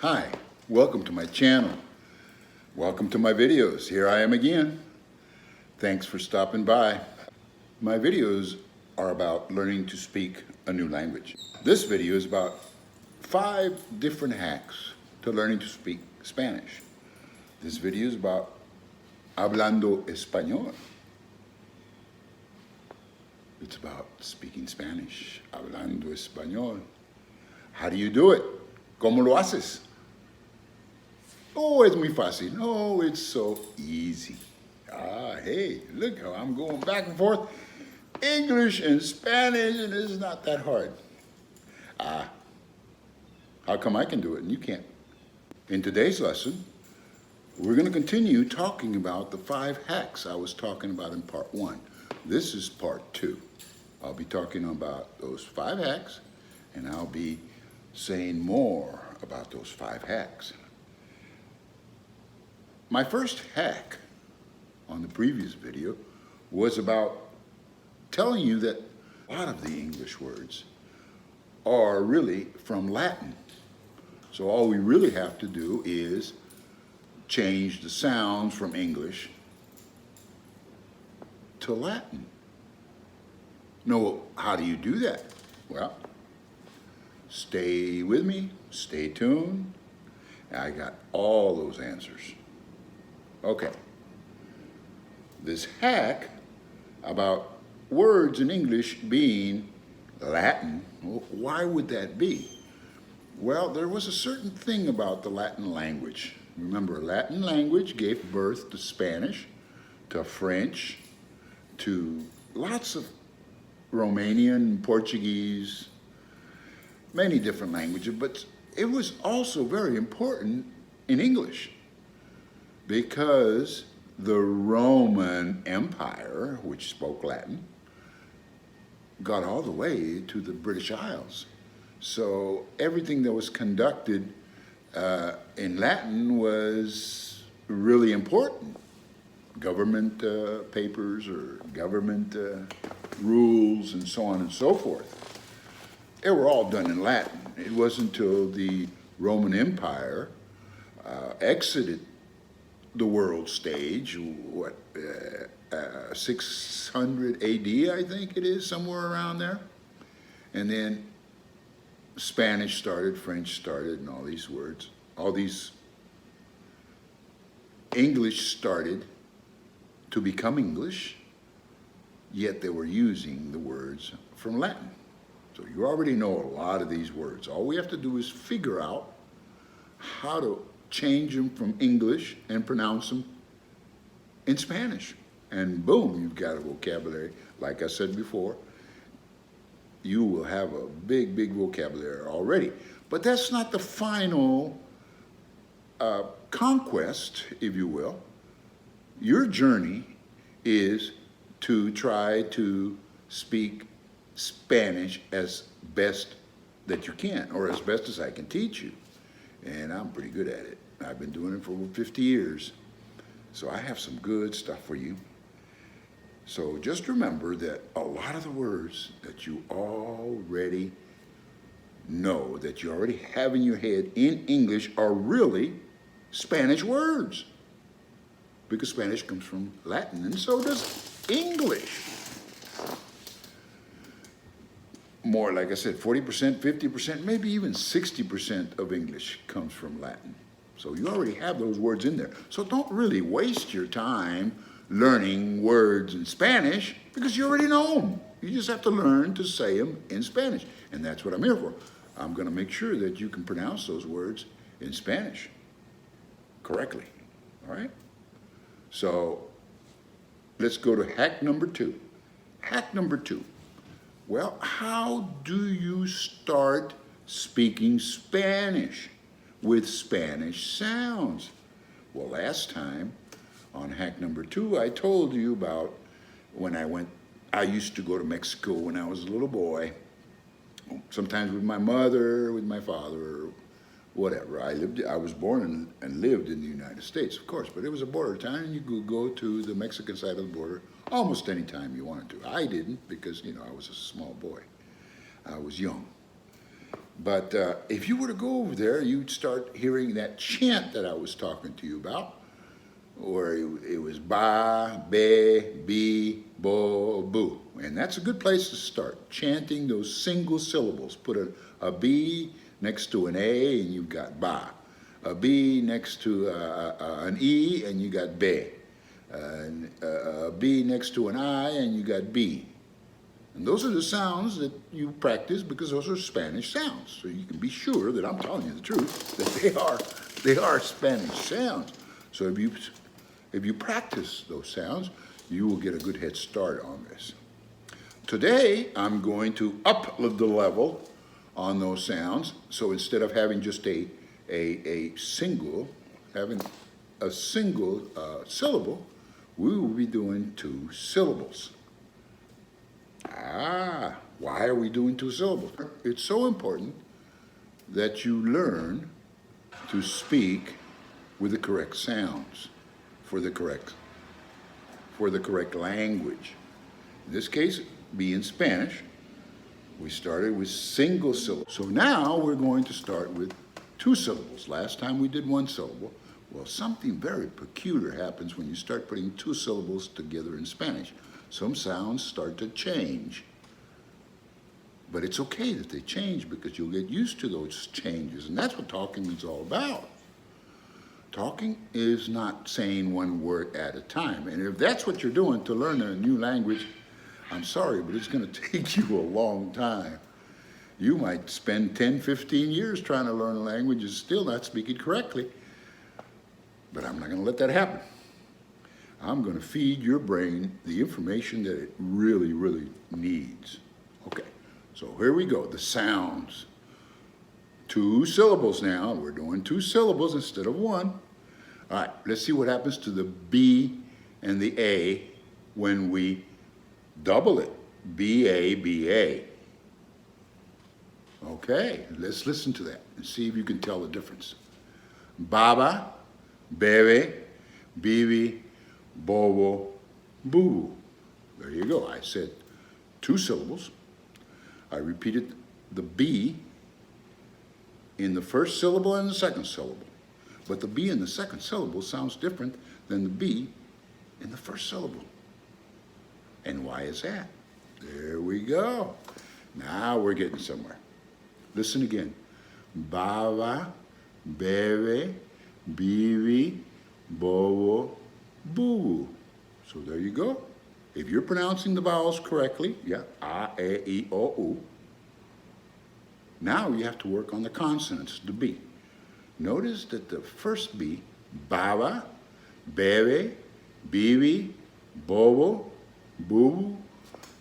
Hi, welcome to my channel. Welcome to my videos. Here I am again. Thanks for stopping by. My videos are about learning to speak a new language. This video is about 5 different hacks to learning to speak Spanish. This video is about hablando español. It's about speaking Spanish, hablando español. How do you do it? ¿Cómo lo haces? Oh, es muy fácil. Oh, it's so easy. Hey, look how I'm going back and forth. English and Spanish, and it's not that hard. How come I can do it and you can't? In today's lesson, we're going to continue talking about the 5 hacks I was talking about in part 1. This is part 2. I'll be talking about those 5 hacks, and I'll be saying more about those 5 hacks. My first hack on the previous video was about telling you that a lot of the English words are really from Latin. So all we really have to do is change the sounds from English to Latin. Now, how do you do that? Well, stay with me, stay tuned. I got all those answers. Okay. This hack about words in English being Latin, why would that be? Well, there was a certain thing about the Latin language. Remember, Latin language gave birth to Spanish, to French, to lots of Romanian, Portuguese, many different languages, but it was also very important in English because the Roman Empire, which spoke Latin, got all the way to the British Isles. So everything that was conducted in Latin was really important. Government papers or government rules and so on and so forth. They were all done in Latin. It wasn't until the Roman Empire exited the world stage, 600 AD, I think it is, somewhere around there. And then Spanish started, French started, and all these words, all these English started to become English, yet they were using the words from Latin. So you already know a lot of these words. All we have to do is figure out how to change them from English and pronounce them in Spanish. And boom, you've got a vocabulary. Like I said before, you will have a big, big vocabulary already. But that's not the final conquest, if you will. Your journey is to try to speak Spanish as best that you can, or as best as I can teach you. And I'm pretty good at it. I've been doing it for over 50 years. So I have some good stuff for you. So just remember that a lot of the words that you already know, that you already have in your head in English, are really Spanish words. Because Spanish comes from Latin, and so does English. More, like I said, 40%, 50%, maybe even 60% of English comes from Latin. So you already have those words in there. So don't really waste your time learning words in Spanish because you already know them. You just have to learn to say them in Spanish. And that's what I'm here for. I'm going to make sure that you can pronounce those words in Spanish correctly. All right? So let's go to hack number 2. Hack number 2. Well, how do you start speaking Spanish with Spanish sounds? Well, last time on hack number 2, I told you about when I used to go to Mexico when I was a little boy, sometimes with my mother, with my father, whatever. I was born and lived in the United States, of course, but it was a border town, and you could go to the Mexican side of the border almost any time you wanted to. I didn't because, I was a small boy. I was young. But if you were to go over there, you'd start hearing that chant that I was talking to you about, where it was ba, be, bi, bo, boo. And that's a good place to start, chanting those single syllables. Put a B next to an A and you've got ba. A B next to an E and you got be. A B next to an I and you got B. And those are the sounds that you practice because those are Spanish sounds. So you can be sure that I'm telling you the truth, that they are Spanish sounds. So if you practice those sounds, you will get a good head start on this. Today, I'm going to up the level on those sounds. So instead of having just a single syllable, we will be doing 2 syllables. Why are we doing 2 syllables? It's so important that you learn to speak with the correct sounds for the correct language. In this case, be in Spanish. We started with single syllables. So now we're going to start with 2 syllables. Last time we did 1 syllable. Well, something very peculiar happens when you start putting 2 syllables together in Spanish. Some sounds start to change. But it's okay that they change because you'll get used to those changes. And that's what talking is all about. Talking is not saying 1 word at a time. And if that's what you're doing to learn a new language, I'm sorry, but it's going to take you a long time. You might spend 10, 15 years trying to learn a language and still not speak it correctly. But I'm not going to let that happen. I'm going to feed your brain the information that it really, really needs. Okay, so here we go, the sounds. 2 syllables now. We're doing 2 syllables instead of 1. All right, let's see what happens to the B and the A when we double it. B-A, B-A. Okay, let's listen to that and see if you can tell the difference. Baba, bebe, bibi, bobo, boo. There you go. I said 2 syllables. I repeated the B in the first syllable and the second syllable. But the B in the second syllable sounds different than the B in the first syllable. And why is that? There we go. Now we're getting somewhere. Listen again. Baba, bebe, bibi, bobo, boo. So there you go. If you're pronouncing the vowels correctly, yeah, a, e, o, u. Now you have to work on the consonants, the B. Notice that the first B, baba, bebe, bibi, bobo, boo,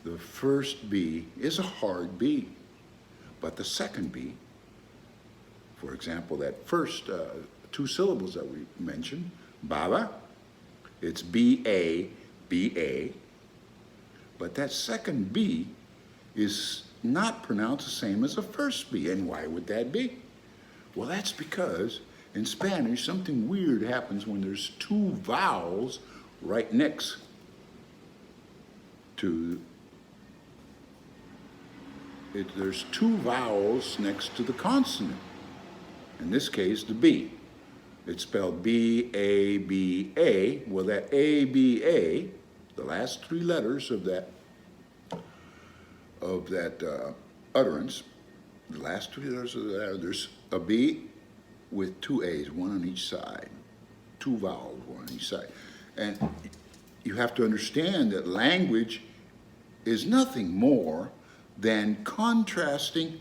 the first B is a hard B. But the second B, for example, that first 2 syllables that we mentioned, baba, it's B-A, B-A. But that second B is not pronounced the same as the first B. And why would that be? Well, that's because in Spanish, something weird happens when there's 2 vowels right next to it. There's 2 vowels next to the consonant. In this case, the B. It's spelled B-A-B-A. Well, that A-B-A, the last 3 letters of that utterance, the last 3 letters of that, there's a B with 2 A's, 1 on each side. 2 vowels, 1 on each side. And you have to understand that language is nothing more than contrasting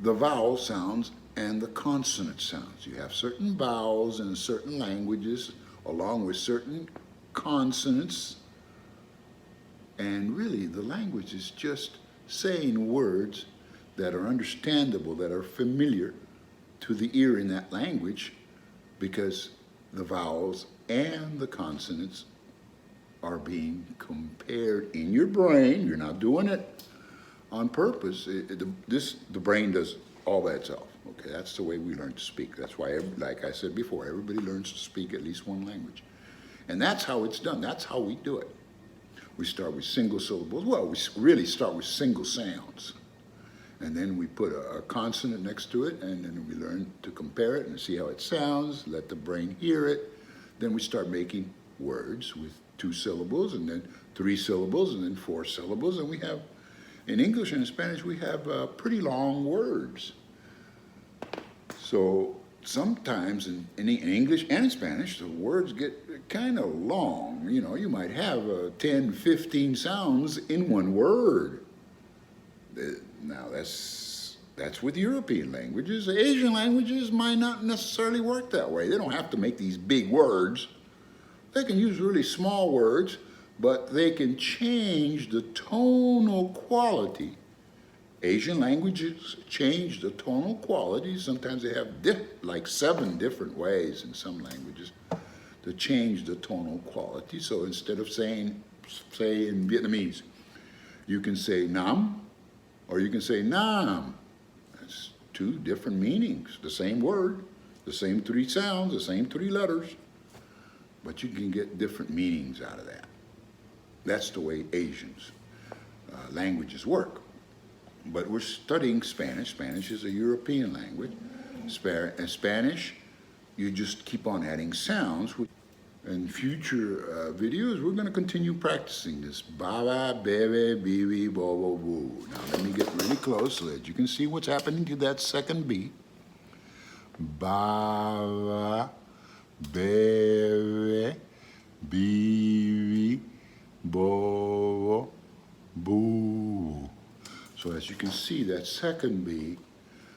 the vowel sounds and the consonant sounds. You have certain vowels in certain languages along with certain consonants. And really, the language is just saying words that are understandable, that are familiar to the ear in that language, because the vowels and the consonants are being compared in your brain. You're not doing it on purpose. The brain does all that itself. Okay, that's the way we learn to speak. That's why, like I said before, everybody learns to speak at least 1 language. And that's how it's done. That's how we do it. We start with single syllables. Well, we really start with single sounds. And then we put a consonant next to it, and then we learn to compare it and see how it sounds, let the brain hear it. Then we start making words with 2 syllables, and then 3 syllables, and then 4 syllables. And we have, in English and in Spanish, we have pretty long words. So sometimes in English and in Spanish, the words get kind of long. You know, you might have 10, 15 sounds in one word. Now that's with European languages. Asian languages might not necessarily work that way. They don't have to make these big words. They can use really small words, but they can change the tonal quality. Asian languages change the tonal quality. Sometimes they have like 7 different ways in some languages to change the tonal quality. So instead of saying, say in Vietnamese, you can say nam, or you can say nam. That's 2 different meanings, the same word, the same 3 sounds, the same 3 letters, but you can get different meanings out of that. That's the way Asians languages work. But we're studying Spanish. Spanish is a European language. Spanish, you just keep on adding sounds. In future videos, we're going to continue practicing this. Baba, bebe, bibi, bobo, boo. Now let me get really close so that you can see what's happening to that second B. Baba, bebe, bibi, bobo, boo. So as you can see, that second B,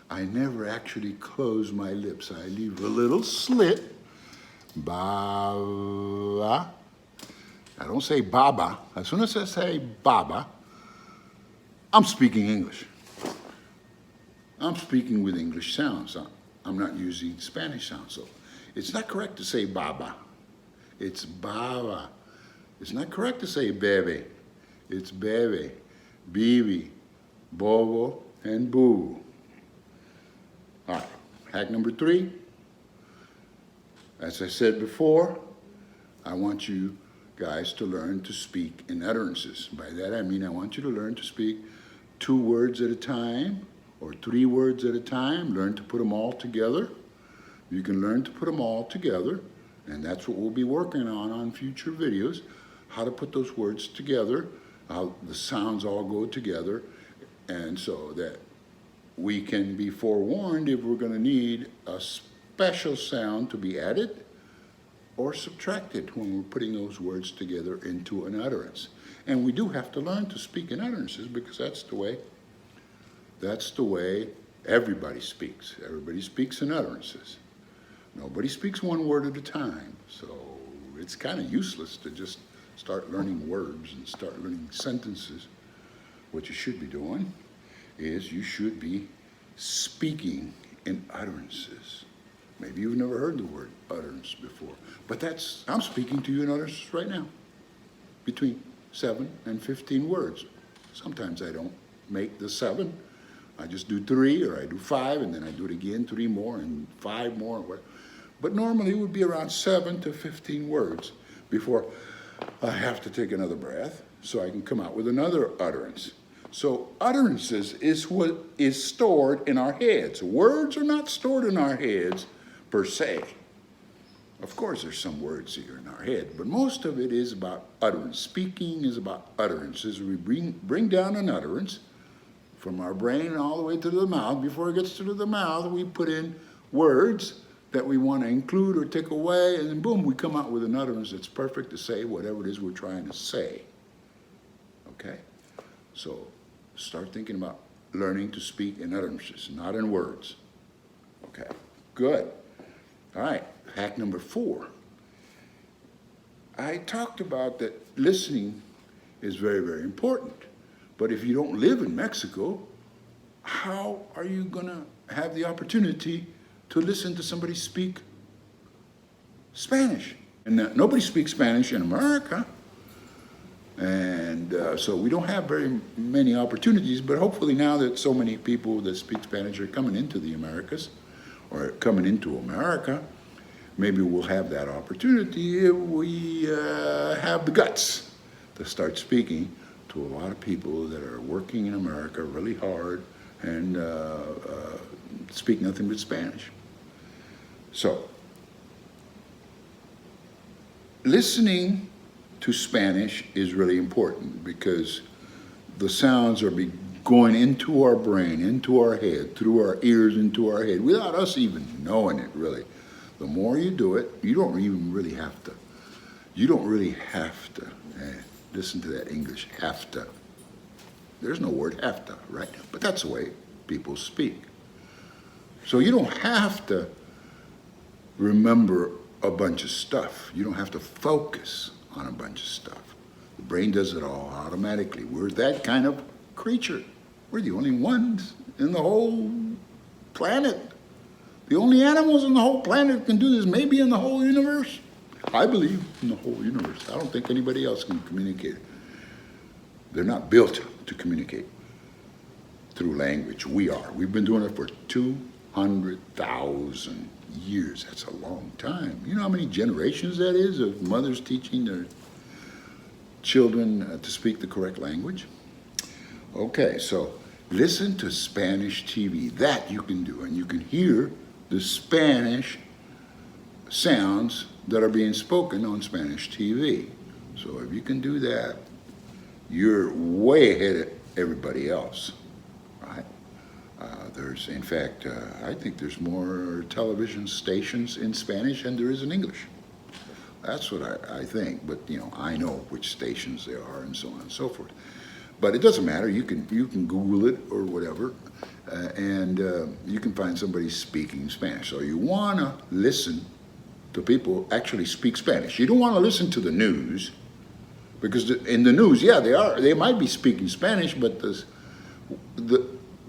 I never actually close my lips. I leave a little slit. Baba. I don't say baba. As soon as I say baba, I'm speaking English. I'm speaking with English sounds. I'm not using Spanish sounds. So it's not correct to say baba. It's baba. It's not correct to say bebe. It's bebe, bibi, bobo, and boo. All right, hack number 3. As I said before, I want you guys to learn to speak in utterances. By that I mean I want you to learn to speak 2 words at a time or 3 words at a time. Learn to put them all together. You can learn to put them all together, and that's what we'll be working on future videos, how to put those words together, how the sounds all go together, and so that we can be forewarned if we're going to need a special sound to be added or subtracted when we're putting those words together into an utterance. And we do have to learn to speak in utterances because that's the way everybody speaks. Everybody speaks in utterances. Nobody speaks one word at a time. So it's kind of useless to just start learning words and start learning sentences. What you should be doing is you should be speaking in utterances. Maybe you've never heard the word utterance before, but I'm speaking to you in utterances right now, between 7 and 15 words. Sometimes I don't make the 7. I just do 3 or I do 5 and then I do it again, 3 more and 5 more. Or whatever. But normally it would be around 7 to 15 words before I have to take another breath so I can come out with another utterance. So utterances is what is stored in our heads. Words are not stored in our heads per se. Of course, there's some words here in our head, but most of it is about utterance. Speaking is about utterances. We bring down an utterance from our brain all the way to the mouth. Before it gets to the mouth, we put in words that we want to include or take away, and then boom, we come out with an utterance that's perfect to say whatever it is we're trying to say. Okay? So start thinking about learning to speak in utterances, not in words. Okay, good. All right, hack number 4. I talked about that listening is very, very important. But if you don't live in Mexico, how are you going to have the opportunity to listen to somebody speak Spanish? And nobody speaks Spanish in America. And so we don't have very many opportunities, but hopefully now that so many people that speak Spanish are coming into the Americas, or coming into America, maybe we'll have that opportunity if we have the guts to start speaking to a lot of people that are working in America really hard, and speak nothing but Spanish. So, listening to Spanish is really important because the sounds are going into our brain, into our head, through our ears, into our head, without us even knowing it, really. The more you do it, you don't really have to, listen to that English, have to. There's no word have to, right? But that's the way people speak. So you don't have to remember a bunch of stuff. You don't have to focus on a bunch of stuff. The brain does it all automatically. We're that kind of creature. We're the only ones in the whole planet. The only animals in the whole planet can do this, maybe in the whole universe. I believe in the whole universe. I don't think anybody else can communicate. They're not built to communicate through language. We are. We've been doing it for 200,000 years. That's a long time. You know how many generations that is of mothers teaching their children to speak the correct language? Okay, so listen to Spanish TV. That you can do, and you can hear the Spanish sounds that are being spoken on Spanish TV. So if you can do that, you're way ahead of everybody else, right? In fact, I think there's more television stations in Spanish than there is in English. That's what I think, but I know which stations there are and so on and so forth. But it doesn't matter. You can Google it or whatever, and you can find somebody speaking Spanish. So you want to listen to people actually speak Spanish. You don't want to listen to the news, because in the news, yeah, they might be speaking Spanish, but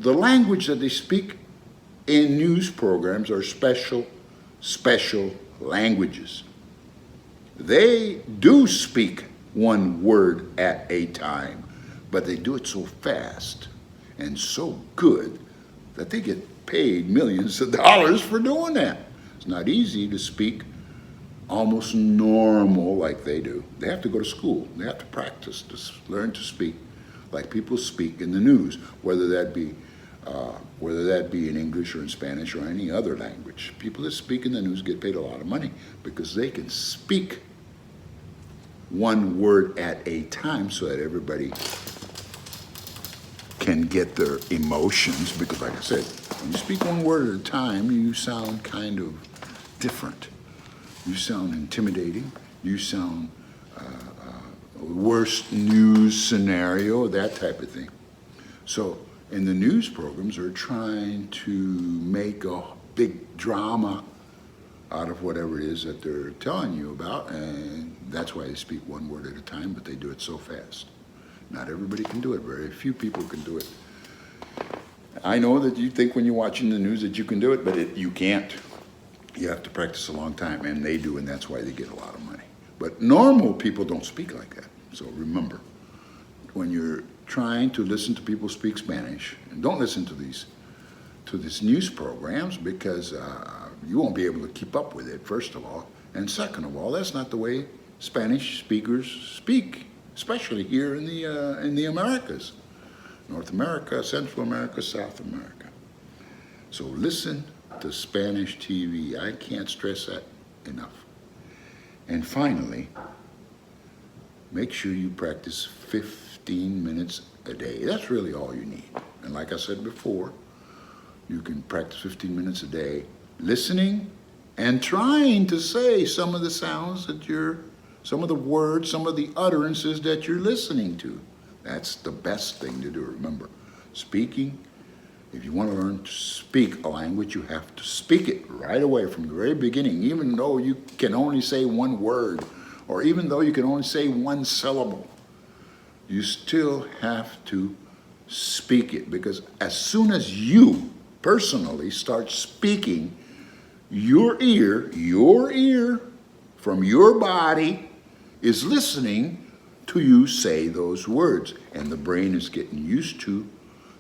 the language that they speak in news programs are special languages. They do speak one word at a time, but they do it so fast and so good that they get paid millions of dollars for doing that. It's not easy to speak almost normal like they do. They have to go to school. They have to practice to learn to speak like people speak in the news, whether that be in English or in Spanish or any other language. People that speak in the news get paid a lot of money because they can speak one word at a time so that everybody can get their emotions, because like I said, when you speak one word at a time, you sound kind of different. You sound intimidating. You sound worst news scenario, that type of thing. So, and the news programs are trying to make a big drama out of whatever it is that they're telling you about, and that's why they speak one word at a time, but they do it so fast. Not everybody can do it. Very few people can do it. I know that you think when you're watching the news that you can do it, but you can't. You have to practice a long time, and they do, and that's why they get a lot of money. But normal people don't speak like that. So remember, when you're trying to listen to people speak Spanish, and don't listen to these news programs, because you won't be able to keep up with it, first of all. And second of all, that's not the way Spanish speakers speak, especially here in the Americas. North America, Central America, South America. So listen to Spanish TV. I can't stress that enough. And finally, make sure you practice 15 minutes a day. That's really all you need. And like I said before, you can practice 15 minutes a day listening and trying to say some of the sounds some of the words, some of the utterances that you're listening to. That's the best thing to do. Remember, speaking, if you want to learn to speak a language, you have to speak it right away from the very beginning, even though you can only say one word, or even though you can only say one syllable. You still have to speak it, because as soon as you personally start speaking, your ear from your body is listening to you say those words, and the brain is getting used to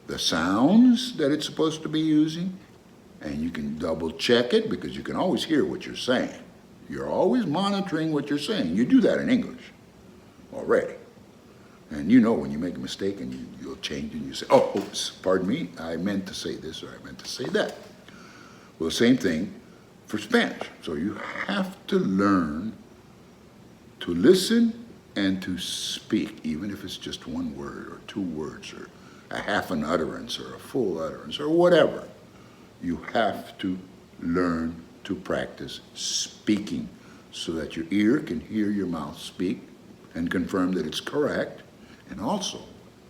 the sounds that it's supposed to be using, and you can double check it because you can always hear what you're saying. You're always monitoring what you're saying. You do that in English already. And you know when you make a mistake and you'll change and you say, oh, oops, pardon me, I meant to say this or I meant to say that. Well, same thing for Spanish. So you have to learn to listen and to speak, even if it's just one word or two words or a half an utterance or a full utterance or whatever. You have to learn to practice speaking so that your ear can hear your mouth speak and confirm that it's correct. And also,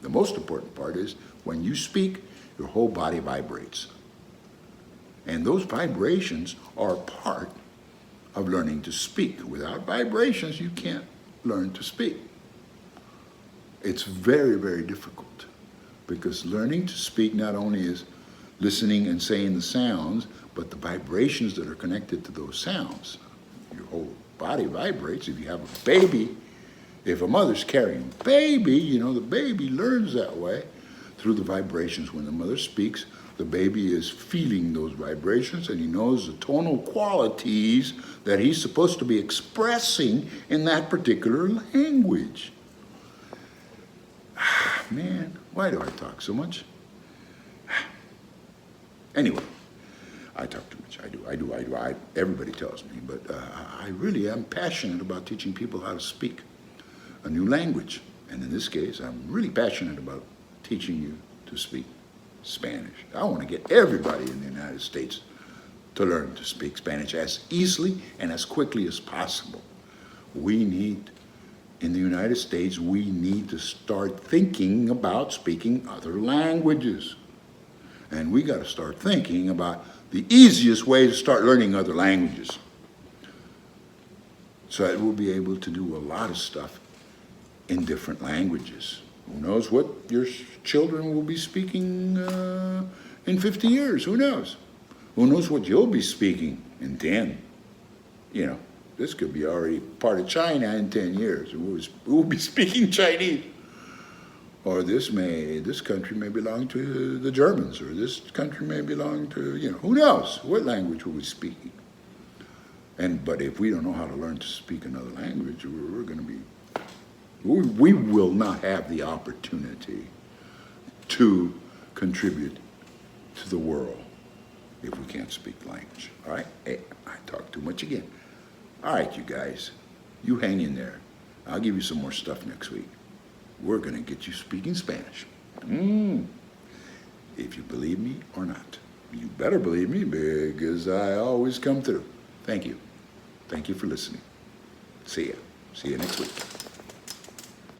the most important part is when you speak, your whole body vibrates. And those vibrations are part of learning to speak. Without vibrations, you can't learn to speak. It's very, very difficult because learning to speak not only is listening and saying the sounds, but the vibrations that are connected to those sounds. Your whole body vibrates. If you have a baby, if a mother's carrying a baby, you know, the baby learns that way through the vibrations. When the mother speaks, the baby is feeling those vibrations and he knows the tonal qualities that he's supposed to be expressing in that particular language. Man, why do I talk so much? Anyway, I talk too much. I do. Everybody tells me, but I really am passionate about teaching people how to speak a new language. And in this case, I'm really passionate about teaching you to speak Spanish. I want to get everybody in the United States to learn to speak Spanish as easily and as quickly as possible. We need, in the United States, we need to start thinking about speaking other languages. And we got to start thinking about the easiest way to start learning other languages so that we'll be able to do a lot of stuff in different languages. Who knows what your children will be speaking in 50 years? Who knows? Who knows what you'll be speaking in 10? You know, this could be already part of China in 10 years. We'll be speaking Chinese. Or this country may belong to the Germans, or this country may belong to, you know, who knows what language we'll be speaking. But if we don't know how to learn to speak another language, we will not have the opportunity to contribute to the world if we can't speak the language. All right? Hey, I talk too much again. All right, you guys, you hang in there. I'll give you some more stuff next week. We're going to get you speaking Spanish. If you believe me or not. You better believe me because I always come through. Thank you. Thank you for listening. See ya. See you next week.